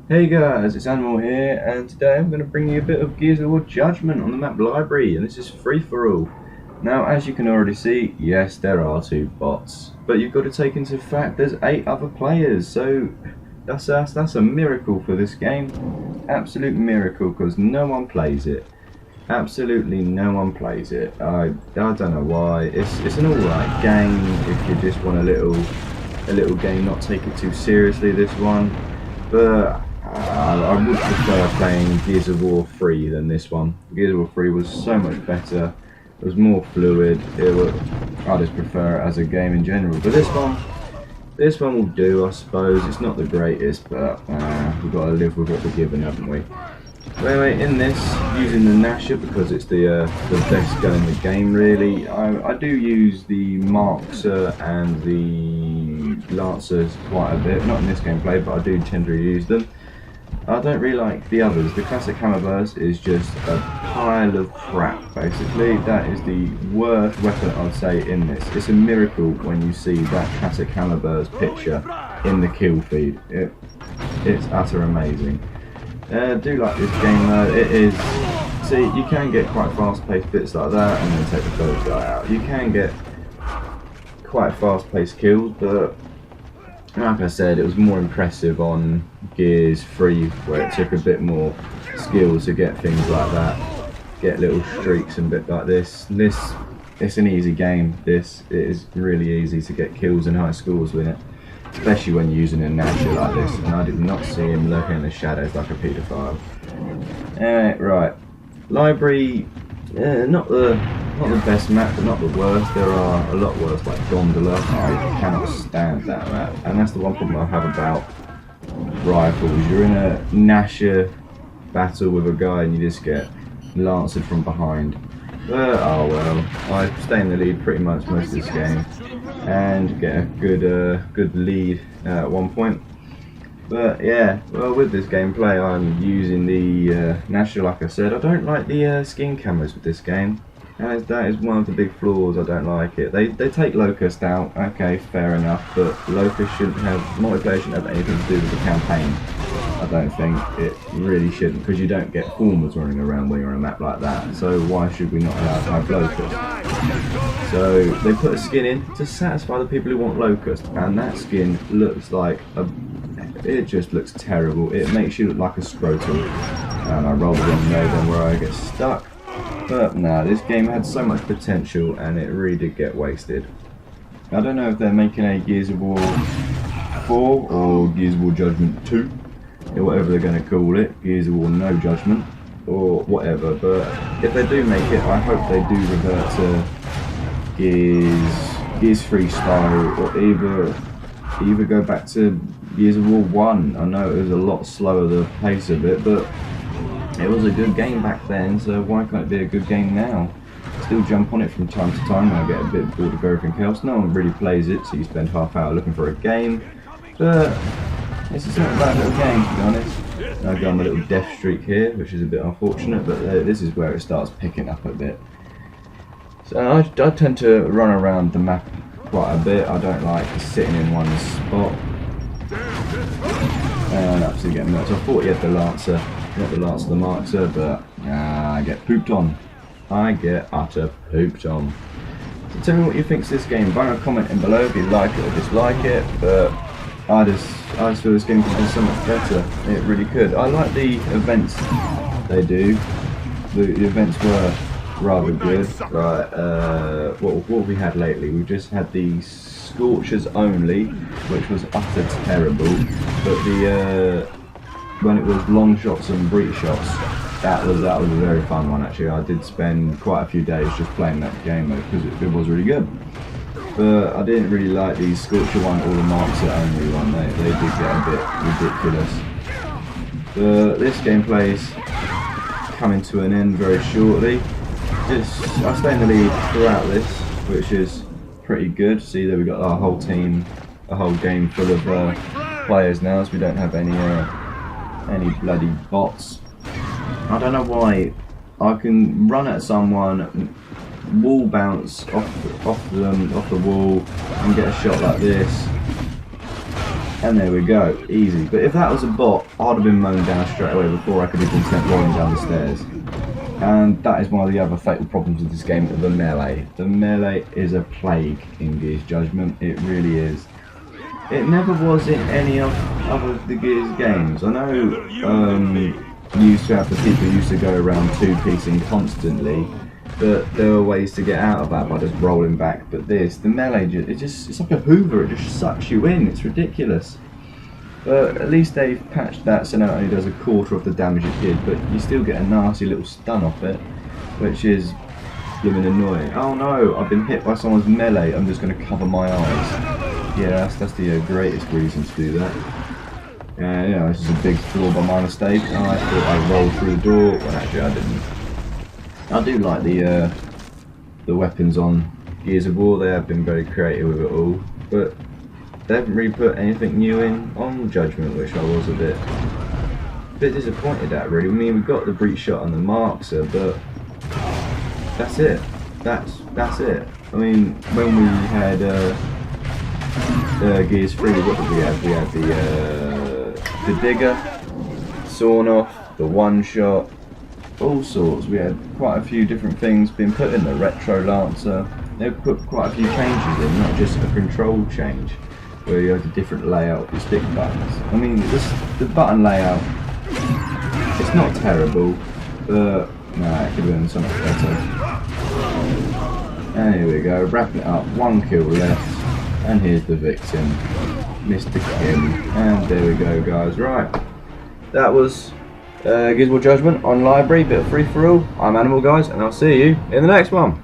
Hey guys, it's Animal here, and today I'm going to bring you a bit of Gears of War Judgment on the map library, and this is free for all. Now, as you can already see, yes, there are 2 bots, but you've got to take into fact there's 8 other players, so that's a miracle for this game. Absolute miracle, because no one plays it. Absolutely no one plays it. I don't know why. It's an alright game if you just want a little game, not take it too seriously. This one, but I would prefer playing Gears of War 3 than this one. Gears of War 3 was so much better. It was more fluid. I just prefer it as a game in general. But this one will do, I suppose. It's not the greatest, but we've got to live with what we're given, haven't we? So anyway, in this, using the Nasher because it's the best gun in the game, really. I do use the Markser and the Lancers quite a bit. Not in this gameplay, but I do tend to use them. I don't really like the others. The classic hammerburst is just a pile of crap, basically. That is the worst weapon I'd say in this. It's a miracle when you see that classic hammerburst picture in the kill feed. It's utter amazing. I do like this game though. It is. See, you can get quite fast-paced bits like that, and then take the third guy out. You can get quite fast-paced kills, but like I said, it was more impressive on Gears 3, where it took a bit more skill to get things like that, get little streaks and bit like this. It's an easy game. It is really easy to get kills and high scores with it, especially when you're using a Nasher like this. And I did not see him lurking in the shadows like a paedophile. Right, library. Not the best map, but not the worst. There are a lot worse, like Gondola. I cannot stand that map, and that's the one problem I have about rifles. You're in a Nasher battle with a guy, and you just get lanced from behind. But oh well, I stay in the lead pretty much most of this game, and get a good lead at one point. But yeah, well, with this gameplay I'm using the Nasher, like I said. I don't like the skin cameras with this game. That is one of the big flaws. I don't like it. They take Locust out, okay, fair enough, but Locust shouldn't have, multiplayer shouldn't have anything to do with the campaign. I don't think it really shouldn't, because you don't get formers running around when you're on a map like that, so why should we not allow to have Locust? So they put a skin in to satisfy the people who want Locust, and that skin looks like it just looks terrible. It makes you look like a scrotum, and I roll the wrong way then where I get stuck. But no, this game had so much potential and it really did get wasted. I don't know if they're making a Gears of War 4 or Gears of War Judgment 2, or whatever they're going to call it, Gears of War No Judgment, or whatever, but if they do make it, I hope they do revert to Gears 3 style, or either go back to Gears of War 1. I know it was a lot slower, the pace of it, but it was a good game back then, so why can't it be a good game now? Still jump on it from time to time when I get a bit bored of everything else. No one really plays it, so you spend half hour looking for a game, but it's just not a bad little game, to be honest. I go on a little death streak here, which is a bit unfortunate, but this is where it starts picking up a bit. So I tend to run around the map quite a bit. I don't like sitting in one spot. And absolutely getting murked. So I thought he had the Lancer, not the Lancer, the Markser, but I get pooped on. I get utter pooped on. So tell me what you think of this game. Write a comment in below if you like it or dislike it, but I just feel this game could be so much better. It really could. I like the events they do. The events were rather good. Right, what we had lately? We've just had the Scorchers only, which was utter terrible. But the when it was long shots and breach shots, that was a very fun one actually. I did spend quite a few days just playing that game because it was really good. But I didn't really like the Scorcher one or the Markser only one. They did get a bit ridiculous. But this gameplay is coming to an end very shortly. I stay in the lead throughout this, which is pretty good. See there we got our whole team, a whole game full of players now, so we don't have any bloody bots. I don't know why I can run at someone, wall bounce off the wall and get a shot like this, And there we go, easy. But if that was a bot, I'd have been mown down straight away before I could have been sent rolling down the stairs. And that is one of the other fatal problems with this game, the melee. The melee is a plague in Gears Judgment, it really is. It never was in any of the Gears games. I know you used to have the people who used to go around two-piecing constantly, but there were ways to get out of that by just rolling back. But this, the melee, it's like a Hoover, it just sucks you in, it's ridiculous. But at least they've patched that so now it only does a quarter of the damage it did, but you still get a nasty little stun off it, which is blooming annoying. Oh no, I've been hit by someone's melee, I'm just going to cover my eyes. Yeah, that's the greatest reason to do that. Yeah, this is a big flaw by my mistake. Oh, I thought I rolled through the door, well actually I didn't. I do like the weapons on Gears of War, they have been very creative with it all, but they haven't really put anything new in on Judgment, which I was a bit disappointed at really. I mean, we've got the breach shot and the markser, but that's it. That's it. I mean, when we had Gears 3, what did we have? We had the digger, sawn off, the one shot, all sorts. We had quite a few different things being put in. The retro lancer, they've put quite a few changes in, not just a control change where you have a different layout of your stick buttons. I mean, the button layout, it's not terrible, but nah, it could have been so much better. And here we go, wrapping it up, 1 kill left, and here's the victim, Mr. Kim. And there we go, guys. Right, that was Gears of War Judgment on Library, bit of free for all. I'm Animal, guys, and I'll see you in the next one.